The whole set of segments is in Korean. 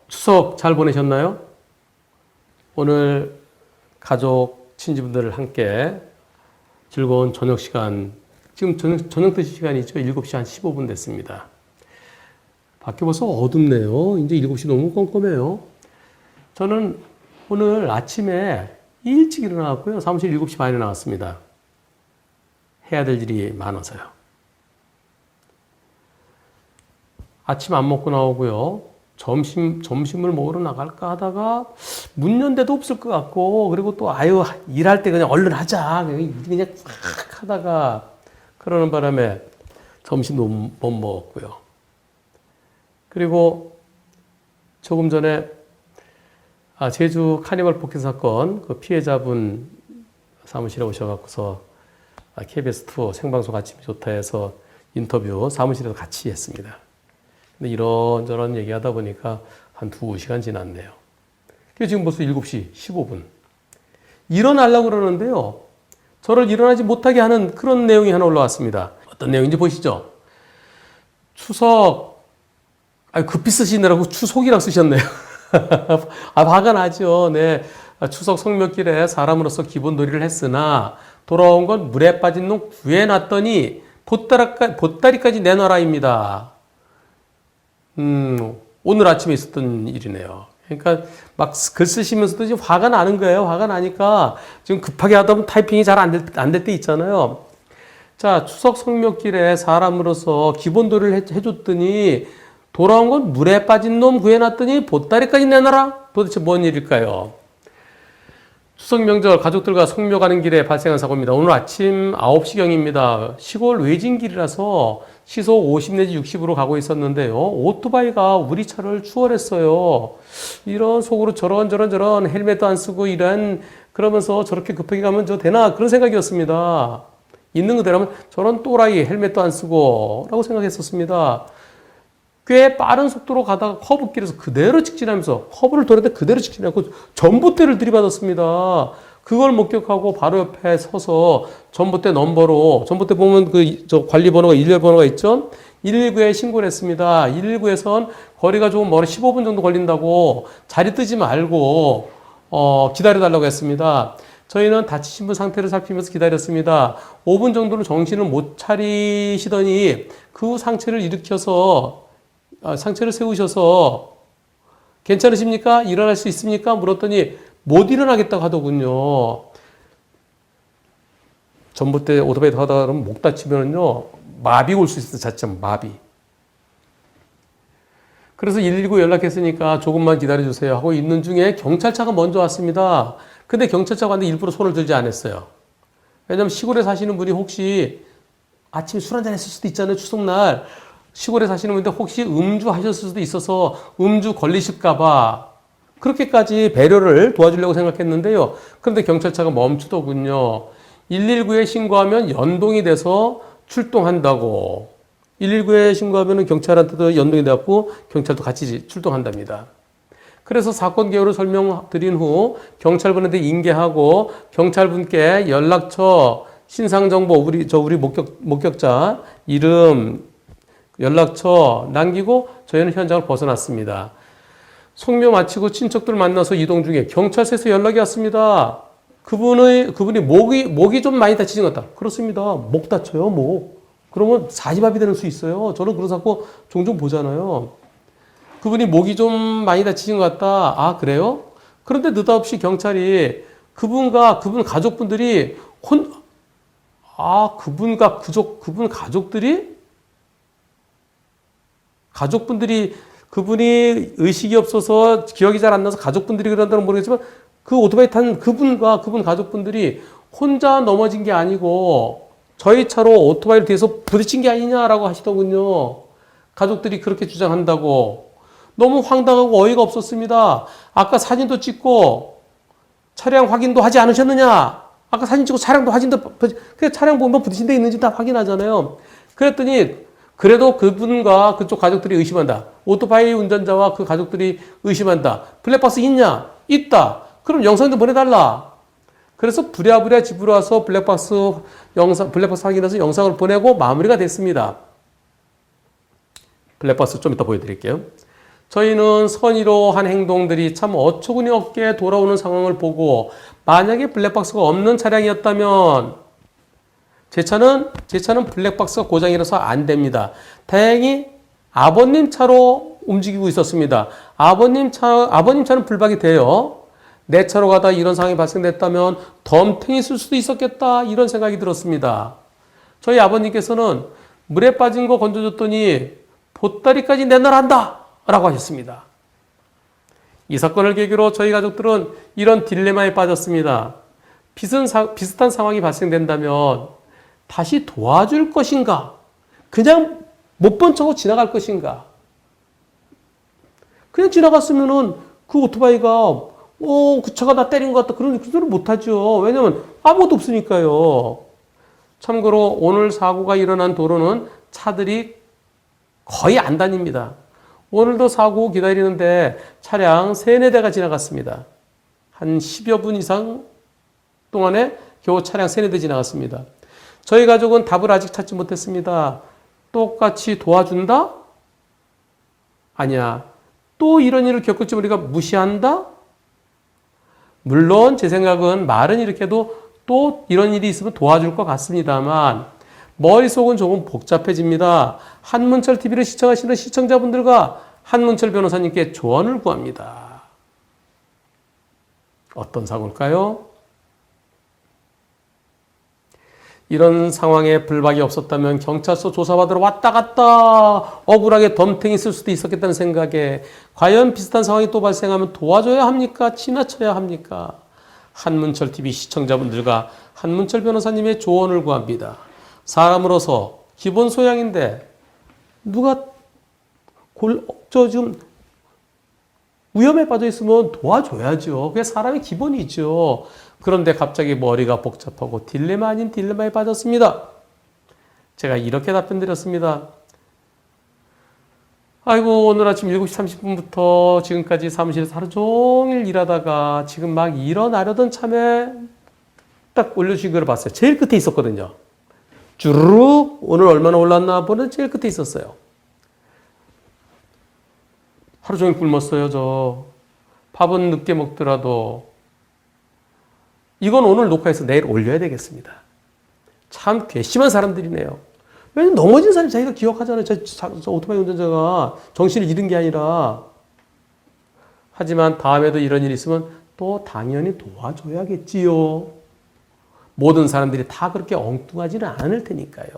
추석 잘 보내셨나요? 오늘 가족, 친지분들 함께 즐거운 저녁 시간, 지금 저녁 드실 시간이죠. 7시 한 15분 됐습니다. 밖에 벌써 어둡네요. 이제 7시 너무 껌껌해요. 저는 오늘 아침에 일찍 일어나고요. 사무실 7시 반에 나왔습니다. 해야 될 일이 많아서요. 아침 안 먹고 나오고요. 점심을 먹으러 나갈까 하다가 문 연 데도 없을 것 같고, 그리고 또 일할 때 그냥 얼른 하자. 그냥 팍 하다가 그러는 바람에 점심도 못 먹었고요. 그리고 조금 전에 제주 카니발 폭행 사건 그 피해자분 사무실에 오셔갖고서 KBS2 생방송 같이 좋다 해서 인터뷰 사무실에서 같이 했습니다. 근데 이런저런 얘기하다 보니까 한 2시간 지났네요. 지금 벌써 7시 15분. 일어나려고 그러는데요. 저를 일어나지 못하게 하는 그런 내용이 하나 올라왔습니다. 어떤 내용인지 보시죠. 추석, 급히 쓰시느라고 추석이라고 쓰셨네요. 화가 나죠. 네. 추석 성묘길에 사람으로서 기본 도리를 했으나 돌아온 건 물에 빠진 놈 구해놨더니 보따리까지 내놔라입니다. 오늘 아침에 있었던 일이네요. 그러니까 막 글 쓰시면서도 지금 화가 나는 거예요. 화가 나니까 지금 급하게 하다 보면 타이핑이 잘 안 될 때 있잖아요. 자, 추석 성묘길에 사람으로서 기본 도리를 해줬더니 돌아온 건 물에 빠진 놈 구해놨더니 보따리까지 내놔라? 도대체 뭔 일일까요? 추석 명절 가족들과 성묘 가는 길에 발생한 사고입니다. 오늘 아침 9시경입니다. 시골 외진길이라서 시속 50 내지 60으로 가고 있었는데요. 오토바이가 우리 차를 추월했어요. 이런 속으로 저런 헬멧도 안 쓰고 그러면서 저렇게 급하게 가면 저 되나? 그런 생각이었습니다. 있는 그대로면 저런 또라이 헬멧도 안 쓰고 라고 생각했었습니다. 꽤 빠른 속도로 가다가 커브길에서 그대로 직진하면서 커브를 돌았는데 그대로 직진하고 전봇대를 들이받았습니다. 그걸 목격하고 바로 옆에 서서 전봇대 넘버로, 전봇대 보면 저 관리 번호가 119 번호가 있죠? 119에 신고를 했습니다. 119에선 거리가 조금 멀어 15분 정도 걸린다고 자리 뜨지 말고 기다려달라고 했습니다. 저희는 다치신 분 상태를 살피면서 기다렸습니다. 5분 정도는 정신을 못 차리시더니 그 후 상체를 세우셔서 괜찮으십니까? 일어날 수 있습니까? 물었더니 못 일어나겠다고 하더군요. 전봇대 오토바이 타다가 그러면 목 다치면요 마비 올 수 있어요. 자칫 마비. 그래서 119 연락했으니까 조금만 기다려주세요 하고 있는 중에 경찰차가 먼저 왔습니다. 근데 경찰차가 왔는데 일부러 손을 들지 않았어요. 왜냐면 시골에 사시는 분이 혹시 아침에 술 한잔 했을 수도 있잖아요. 추석날. 시골에 사시는 분인데 혹시 음주 하셨을 수도 있어서 음주 걸리실까봐 그렇게까지 배려를 도와주려고 생각했는데요. 그런데 경찰차가 멈추더군요. 119에 신고하면 연동이 돼서 출동한다고. 119에 신고하면 경찰한테도 연동이 돼갖고 경찰도 같이 출동한답니다. 그래서 사건 개요를 설명드린 후 경찰분한테 인계하고 경찰분께 연락처, 신상정보, 우리 목격자 이름, 연락처 남기고 저희는 현장을 벗어났습니다. 성묘 마치고 친척들 만나서 이동 중에 경찰서에서 연락이 왔습니다. 그분이 목이 좀 많이 다치신 것 같다. 그렇습니다. 목 다쳐요, 목. 그러면 사지밥이 되는 수 있어요. 저는 그런 사건 종종 보잖아요. 그분이 목이 좀 많이 다치신 것 같다. 아, 그래요? 그런데 느닷없이 경찰이 그분 가족분들이 그분 가족분들이 그분이 의식이 없어서 기억이 잘 안 나서 가족분들이 그런다는 모르겠지만 그 오토바이 탄 그분 가족분들이 혼자 넘어진 게 아니고 저희 차로 오토바이를 뒤에서 부딪힌 게 아니냐라고 하시더군요. 가족들이 그렇게 주장한다고. 너무 황당하고 어이가 없었습니다. 아까 사진도 찍고 차량 확인도 하지 않으셨느냐? 아까 사진 찍고 차량도 그 차량 보면 부딪힌 데 있는지 다 확인하잖아요. 그랬더니 그래도 그분과 그쪽 가족들이 의심한다. 오토바이 운전자와 그 가족들이 의심한다. 블랙박스 있냐? 있다. 그럼 영상 좀 보내달라. 그래서 부랴부랴 집으로 와서 블랙박스 확인해서 영상을 보내고 마무리가 됐습니다. 블랙박스 좀 이따 보여드릴게요. 저희는 선의로 한 행동들이 참 어처구니 없게 돌아오는 상황을 보고 만약에 블랙박스가 없는 차량이었다면 제 차는 블랙박스가 고장이라서 안 됩니다. 다행히 아버님 차로 움직이고 있었습니다. 아버님 차는 불박이 돼요. 내 차로 가다 이런 상황이 발생됐다면 덤탱이 쓸 수도 있었겠다 이런 생각이 들었습니다. 저희 아버님께서는 물에 빠진 거 건져줬더니 보따리까지 내놔란다 라고 하셨습니다. 이 사건을 계기로 저희 가족들은 이런 딜레마에 빠졌습니다. 비슷한 상황이 발생된다면 다시 도와줄 것인가? 그냥 못 본 척하고 지나갈 것인가? 그냥 지나갔으면은 그 오토바이가 그 차가 나 때린 것 같다. 그런 소리 못하죠. 왜냐면 아무것도 없으니까요. 참고로 오늘 사고가 일어난 도로는 차들이 거의 안 다닙니다. 오늘도 사고 기다리는데 차량 3, 4대가 지나갔습니다. 한 10여 분 이상 동안에 겨우 차량 3, 4대 지나갔습니다. 저희 가족은 답을 아직 찾지 못했습니다. 똑같이 도와준다? 아니야. 또 이런 일을 겪을지 우리가 무시한다? 물론 제 생각은 말은 이렇게 해도 또 이런 일이 있으면 도와줄 것 같습니다만 머릿속은 조금 복잡해집니다. 한문철 TV를 시청하시는 시청자분들과 한문철 변호사님께 조언을 구합니다. 어떤 사고일까요? 이런 상황에 불박이 없었다면 경찰서 조사받으러 왔다 갔다 억울하게 덤탱이 쓸 수도 있었겠다는 생각에 과연 비슷한 상황이 또 발생하면 도와줘야 합니까? 지나쳐야 합니까? 한문철 TV 시청자분들과 한문철 변호사님의 조언을 구합니다. 사람으로서 기본 소양인데 누가 지금 위험에 빠져 있으면 도와줘야죠. 그게 사람의 기본이죠. 그런데 갑자기 머리가 복잡하고 딜레마 아닌 딜레마에 빠졌습니다. 제가 이렇게 답변 드렸습니다. 아이고 오늘 아침 7시 30분부터 지금까지 사무실에서 하루 종일 일하다가 지금 막 일어나려던 참에 딱 올려주신 걸 봤어요. 제일 끝에 있었거든요. 주르륵 오늘 얼마나 올랐나 보는 제일 끝에 있었어요. 하루 종일 굶었어요. 저 밥은 늦게 먹더라도 이건 오늘 녹화해서 내일 올려야 되겠습니다. 참 괘씸한 사람들이네요. 왜냐면 넘어진 사람이 자기가 기억하잖아요. 저 오토바이 운전자가 정신을 잃은 게 아니라. 하지만 다음에도 이런 일이 있으면 또 당연히 도와줘야겠지요. 모든 사람들이 다 그렇게 엉뚱하지는 않을 테니까요.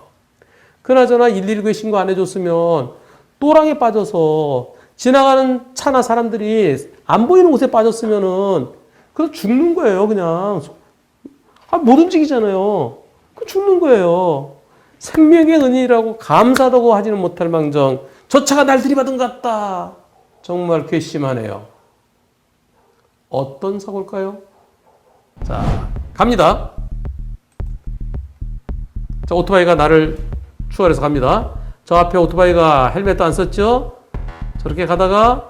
그나저나 119에 신고 안 해줬으면 또랑에 빠져서 지나가는 차나 사람들이 안 보이는 곳에 빠졌으면은 그래서 죽는 거예요, 그냥. 못 움직이잖아요. 그 죽는 거예요. 생명의 은인이라고 감사하다고 하지는 못할 망정, 저 차가 날 들이받은 것 같다. 정말 괘씸하네요. 어떤 사고일까요? 자, 갑니다. 자, 오토바이가 나를 추월해서 갑니다. 저 앞에 오토바이가 헬멧도 안 썼죠? 저렇게 가다가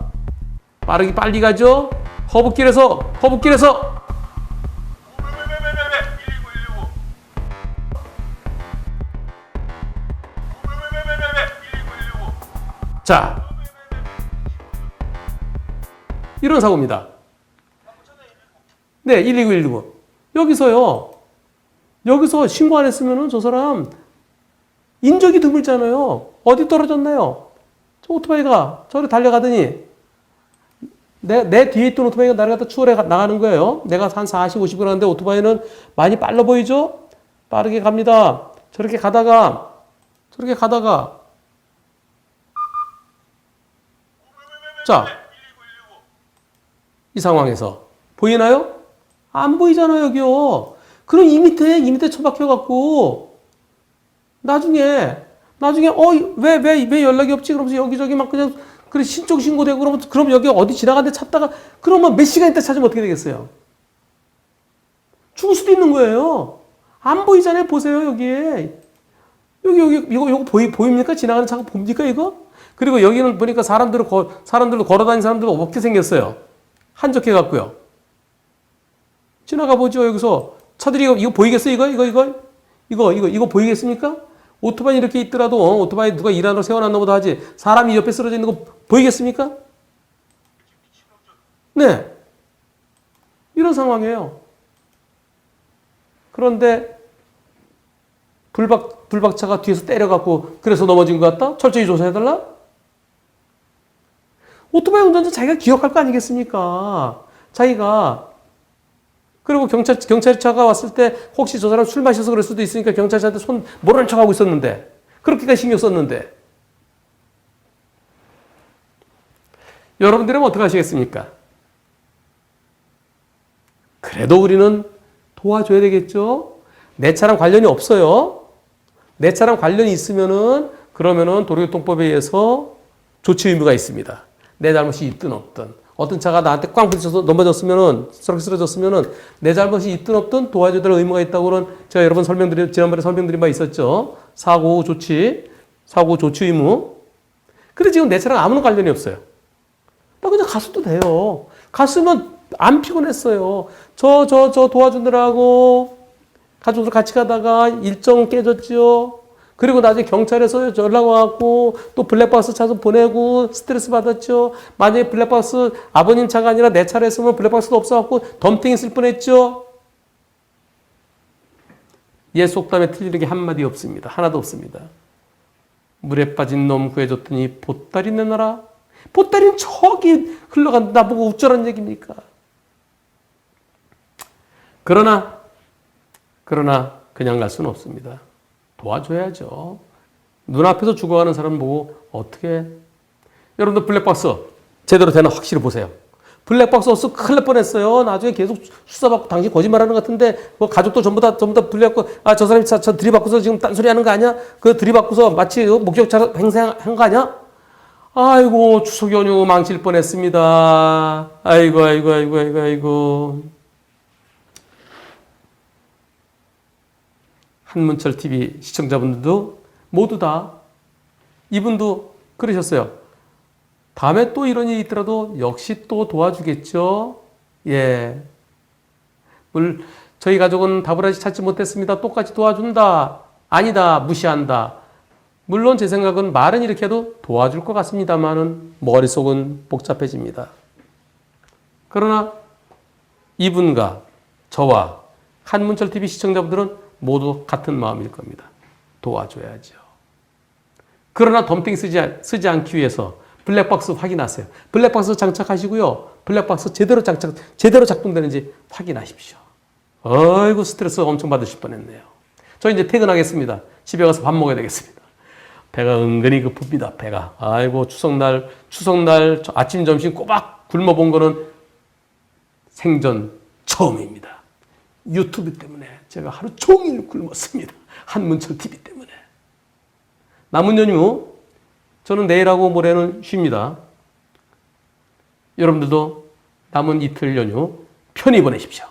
빨리 가죠? 허브길에서 자, 이런 사고입니다. 네, 119. 여기서 신고 안 했으면 저 사람 인적이 드물잖아요. 어디 떨어졌나요? 저 오토바이가 저를 달려가더니 내 뒤에 있던 오토바이가 나를 갖다 추월해 나가는 거예요. 내가 한 40, 50분 가는데 오토바이는 많이 빨라 보이죠? 빠르게 갑니다. 저렇게 가다가 자, 이 상황에서 보이나요? 안 보이잖아요, 여기요. 그럼 이 밑에 처박혀갖고 나중에 왜 연락이 없지? 그러면서 여기저기 막 그냥 그래 신속 신고되고 그럼 여기 어디 지나가는데 찾다가 그러면 몇 시간 있다 찾으면 어떻게 되겠어요? 죽을 수도 있는 거예요. 안 보이잖아요. 보세요, 여기에. 이거 보입니까? 지나가는 차가 봅니까, 이거? 그리고 여기는 보니까 사람들도 걸어다니는 사람들도 없게 생겼어요. 한적해 갖고요. 지나가 보죠, 여기서. 차들이 이거 보이겠어요? 이거 보이겠습니까? 오토바이 이렇게 있더라도 오토바이 누가 일하러 세워놨나 보다 하지. 사람이 옆에 쓰러져 있는 거 보이겠습니까? 네. 이런 상황이에요. 그런데 불박차가 뒤에서 때려갖고 그래서 넘어진 것 같다? 철저히 조사해달라? 오토바이 운전자 자기가 기억할 거 아니겠습니까? 자기가. 그리고 경찰차가 왔을 때 혹시 저 사람 술 마셔서 그럴 수도 있으니까 경찰차한테 손 모르는 척하고 있었는데 그렇게까지 신경 썼는데 여러분들은 어떻게 하시겠습니까? 그래도 우리는 도와줘야 되겠죠? 내 차랑 관련이 없어요. 내 차랑 관련이 있으면은 그러면은 도로교통법에 의해서 조치 의무가 있습니다. 내 잘못이 있든 없든. 어떤 차가 나한테 꽝 부딪혀서 넘어졌으면은, 쓰러졌으면은, 내 잘못이 있든 없든 도와줘야 될 의무가 있다고는 제가 여러 번 지난번에 설명드린 바 있었죠. 사고 조치 의무. 근데 지금 내 차랑 아무런 관련이 없어요. 나 그냥 갔어도 돼요. 갔으면 안 피곤했어요. 저 도와주느라고 가족들 같이 가다가 일정 깨졌죠. 그리고 나중에 경찰에서 연락 와갖고 또 블랙박스 차도 보내고 스트레스 받았죠. 만약에 블랙박스 아버님 차가 아니라 내 차를 했으면 블랙박스도 없어갖고 덤탱이 쓸 뻔했죠. 옛 속담에 틀리는 게 한마디 없습니다. 하나도 없습니다. 물에 빠진 놈 구해줬더니 보따리 내놔라. 보따리는 저기 흘러간다. 나보고 우쩌란 얘기입니까? 그러나 그냥 갈 수는 없습니다. 도와줘야죠. 눈앞에서 죽어가는 사람 보고 어떻게. 여러분들 블랙박스 제대로 되나 확실히 보세요. 블랙박스 없어 큰일 날 뻔했어요. 나중에 계속 수사받고 당신 거짓말하는 것 같은데 뭐 가족도 전부 다 블랙박스 저 사람이 저 들이받고서 지금 딴소리 하는 거 아니야? 그 들이받고서 마치 목격자 행세한 거 아니야? 아이고 추석 연휴 망칠 뻔했습니다. 아이고. 한문철 TV 시청자분들도 모두 다 이분도 그러셨어요. 다음에 또 이런 일이 있더라도 역시 또 도와주겠죠. 예. 저희 가족은 답을 아직 찾지 못했습니다. 똑같이 도와준다. 아니다. 무시한다. 물론 제 생각은 말은 이렇게 해도 도와줄 것 같습니다만은 머릿속은 복잡해집니다. 그러나 이분과 저와 한문철 TV 시청자분들은 모두 같은 마음일 겁니다. 도와줘야죠. 그러나 덤탱이 쓰지 않기 위해서 블랙박스 확인하세요. 블랙박스 장착하시고요. 블랙박스 제대로 작동되는지 확인하십시오. 아이고 스트레스 엄청 받으실 뻔했네요. 저 이제 퇴근하겠습니다. 집에 가서 밥 먹어야 되겠습니다. 배가 은근히 고픕니다. 배가. 아이고 추석날 아침 점심 꼬박 굶어본 거는 생전 처음입니다. 유튜브 때문에 제가 하루 종일 굶었습니다. 한문철 TV 때문에. 남은 연휴 저는 내일하고 모레는 쉽니다. 여러분들도 남은 이틀 연휴 편히 보내십시오.